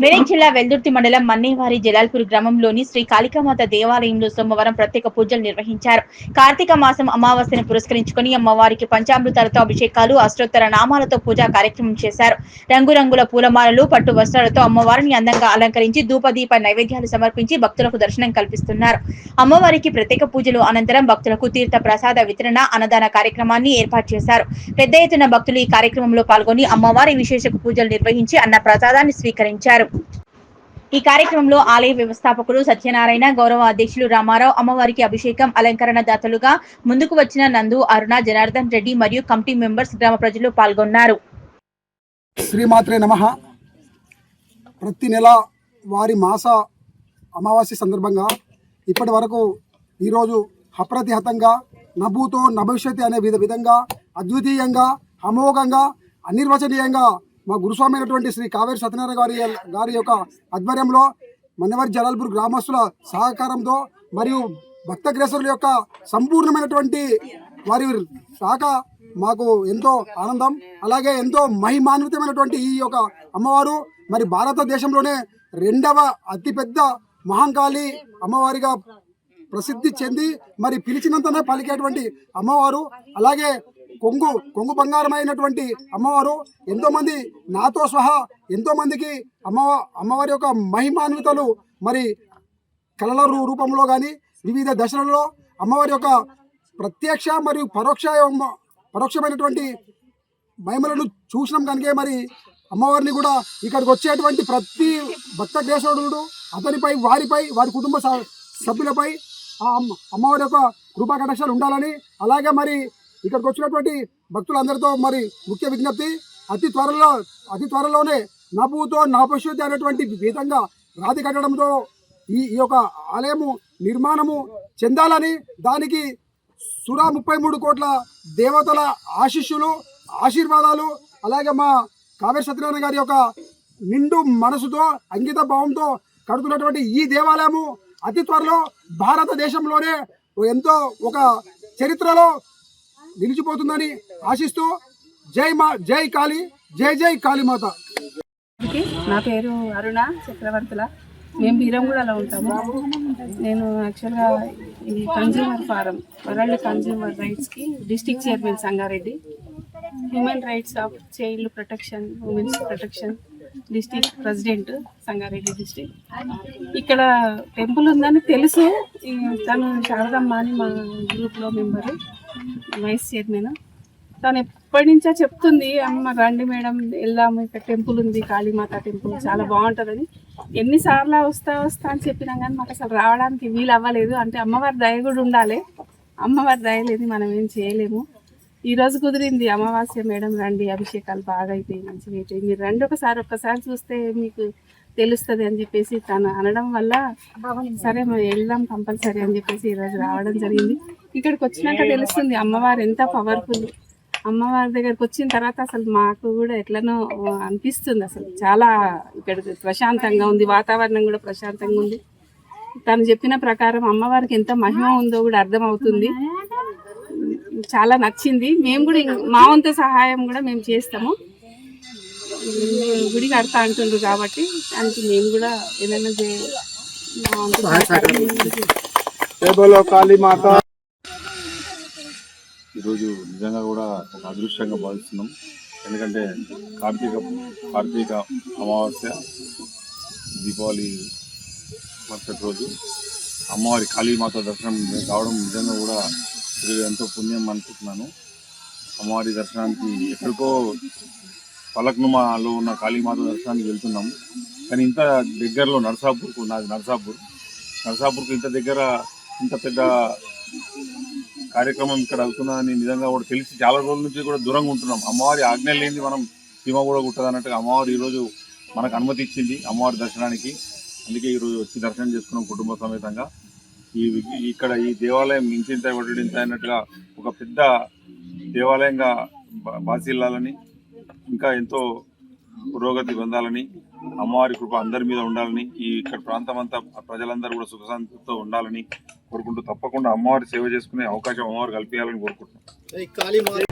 మెదక్ జిల్లా వెల్దుర్తి మండలం మన్నేవారి జలాల్పూర్ గ్రామంలోని శ్రీ కాళికామాత దేవాలయంలో సోమవారం ప్రత్యేక పూజలు నిర్వహించారు. కార్తీక మాసం అమావాస్యను పురస్కరించుకుని అమ్మవారికి పంచామృతాలతో అభిషేకాలు, అష్టోత్తర నామాలతో పూజా కార్యక్రమం చేశారు. రంగురంగుల పూలమాలలు, పట్టు వస్త్రాలతో అమ్మవారిని అందంగా అలంకరించి ధూపదీప నైవేద్యాలు సమర్పించి భక్తులకు దర్శనం కల్పిస్తున్నారు. అమ్మవారికి ప్రత్యేక పూజలు అనంతరం భక్తులకు తీర్థ ప్రసాద వితరణ, అన్నదాన కార్యక్రమాన్ని ఏర్పాటు చేశారు. పెద్ద ఎత్తున భక్తులు ఈ కార్యక్రమంలో పాల్గొని అమ్మవారి విశేష పూజలు నిర్వహించి అన్న ప్రసాదాన్ని స్వీకరించారు. ఈ కార్యక్రమంలో ఆలయ వ్యవస్థాపకులు సత్యనారాయణ, గౌరవ అధ్యక్షులు రామారావు, అమ్మవారికి అభిషేకం, అలంకరణ దాతలుగా ముందుకు వచ్చిన నందు, అరుణ, జనార్దన్ రెడ్డి మరియు కమిటీ మెంబర్స్, గ్రామ ప్రజలు పాల్గొన్నారు. శ్రీమాత్రే నమః. ప్రతి నెల వారి మాస అమావాస్య సందర్భంగా ఇప్పటి వరకు ఈరోజు అప్రతిహతంగా నభూతో నభవిష్యతి అనే విధంగా అద్వితీయంగా, అమోఘంగా, అనిర్వచనీయంగా మా గురుస్వామి అయినటువంటి శ్రీ కావేరి సత్యనారాయణ గారి యొక్క ఆధ్వర్యంలో మన్నెవారి జలాల్పూర్ గ్రామస్తుల సహకారంతో మరియు భక్తగ్రేసరుల యొక్క సంపూర్ణమైనటువంటి వారి శాఖ మాకు ఎంతో ఆనందం. అలాగే ఎంతో మహిమాన్వితమైనటువంటి ఈ యొక్క అమ్మవారు మరి భారతదేశంలోనే 2వ అతిపెద్ద మహంకాళి అమ్మవారిగా ప్రసిద్ధి చెంది మరి పిలిచినంతనే పలికేటువంటి అమ్మవారు. అలాగే కొంగు బంగారమైనటువంటి అమ్మవారు. ఎంతోమంది నాతో సహా ఎంతోమందికి అమ్మవారి యొక్క మహిమాన్వితలు మరి కళల రూపంలో కానీ వివిధ దశలలో అమ్మవారి యొక్క ప్రత్యక్ష మరియు పరోక్షమైనటువంటి మహిమలను చూసినాం కనుక మరి అమ్మవారిని కూడా ఇక్కడికి వచ్చేటువంటి ప్రతి భక్తగ్రేసరుడు అతనిపై, వారి కుటుంబ సభ్యులపై అమ్మవారి యొక్క కృపా కటాక్షాలు ఉండాలని, అలాగే మరి ఇక్కడికి వచ్చినటువంటి భక్తులందరితో మరి ముఖ్య విజ్ఞప్తి, అతి త్వరలోనే నభూతో నభవిష్యతి అనేటువంటి విధంగా రాతి కట్టడంతో ఈ యొక్క ఆలయము నిర్మాణము చెందాలని, దానికి 33 కోట్ల దేవతల ఆశీర్వాదాలు, అలాగే మా కావేరి సత్యనారాయణ గారి యొక్క నిండు మనసుతో అంకిత భావంతో కడుతున్నటువంటి ఈ దేవాలయము అతి త్వరలో భారతదేశంలోనే ఎంతో ఒక చరిత్రలో నిలిచిపోతుందని ఆశిస్తూ జై కాళీ, జై కాళీమాత. నా పేరు అరుణ చక్రవర్తుల. మేము బీరంగూడలో ఉంటాము. నేను యాక్చువల్గా ఈ కన్జ్యూమర్ ఫారం వరల్డ్ కన్జ్యూమర్ రైట్స్కి district chairman Sangareddy, human rights of child protection, women's protection district president Sangareddy district. ఇక్కడ టెంపుల్ ఉందని తెలుసు. తను శారదమ్మ అని మా గ్రూప్లో మెంబరు, వైస్ చైర్మన్. తను ఎప్పటి నుంచో చెప్తుంది, అమ్మ రండి మేడం వెళ్దాము, ఇక్కడ టెంపుల్ ఉంది, కాళీమాత టెంపుల్ చాలా బాగుంటుందని. ఎన్నిసార్లు వస్తా అని చెప్పినా కానీ మాకు అసలు రావడానికి వీలు అవ్వలేదు. అంటే అమ్మవారి దయ కూడా ఉండాలి, అమ్మవారి దయ లేదు మనం ఏం చేయలేము. ఈరోజు కుదిరింది అమావాస్య, మేడం రండి, అభిషేకాలు బాగా అయిపోయి మంచిగా అయిపోయి మీరు రండి, ఒక్కసారి చూస్తే మీకు తెలుస్తుంది అని చెప్పేసి తను అనడం వల్ల సరే మేము వెళ్దాం కంపల్సరీ అని చెప్పేసి ఈరోజు రావడం జరిగింది. ఇక్కడికి వచ్చినాక తెలుస్తుంది అమ్మవారు ఎంత పవర్ఫుల్. అమ్మవారి దగ్గరకు వచ్చిన తర్వాత అసలు మాకు కూడా ఎట్లనో అనిపిస్తుంది. అసలు చాలా ఇక్కడ ప్రశాంతంగా ఉంది, వాతావరణం కూడా ప్రశాంతంగా ఉంది. తను చెప్పిన ప్రకారం అమ్మవారికి ఎంత మహిమ ఉందో కూడా అర్థమవుతుంది. చాలా నచ్చింది. మేము కూడా మా వంతు సహాయం కూడా మేము చేస్తాము. గుడి కడతా అంటుండ్రు కాబట్టి దానికి మేము కూడా ఏదైనా ఈరోజు నిజంగా కూడా ఒక అదృష్టంగా భావిస్తున్నాం. ఎందుకంటే కార్తీక అమావాస్య, దీపావళి మరుసటి రోజు అమ్మవారి కాళీమాత దర్శనం కావడం నిజంగా కూడా ఎంతో పుణ్యం అనుకుంటున్నాను. అమ్మవారి దర్శనానికి ఎక్కడికో పలక్నుమాలో ఉన్న కాళీమాత దర్శనానికి వెళ్తున్నాం. కానీ ఇంత దగ్గరలో నర్సాపూర్కు ఇంత దగ్గర ఇంత పెద్ద కార్యక్రమం ఇక్కడ అవుతుందని నిజంగా కూడా తెలిసి చాలా రోజుల నుంచి కూడా దూరంగా ఉంటున్నాం. అమ్మవారి ఆజ్ఞ లేనిది మనం సీమ కూడా కుట్టదు అన్నట్టుగా అమ్మవారు ఈరోజు మనకు అనుమతి ఇచ్చింది అమ్మవారి దర్శనానికి. అందుకే ఈరోజు వచ్చి దర్శనం చేసుకున్నాం కుటుంబ సమేతంగా. ఇక్కడ ఈ దేవాలయం ఇంత వడ్డింత అన్నట్టుగా ఒక పెద్ద దేవాలయంగా బాసిల్లాలని, ఇంకా ఎంతో పురోగతి పొందాలని, అమ్మవారి కృప అందరి మీద ఉండాలని, ఈ ఇక్కడ ప్రాంతం అంతా ప్రజలందరూ కూడా సుఖశాంతితో ఉండాలని కోరుకుంటూ తప్పకుండా అమ్మవారి సేవ చేసుకునే అవకాశం అమ్మవారు కల్పించాలని కోరుకుంటున్నాం.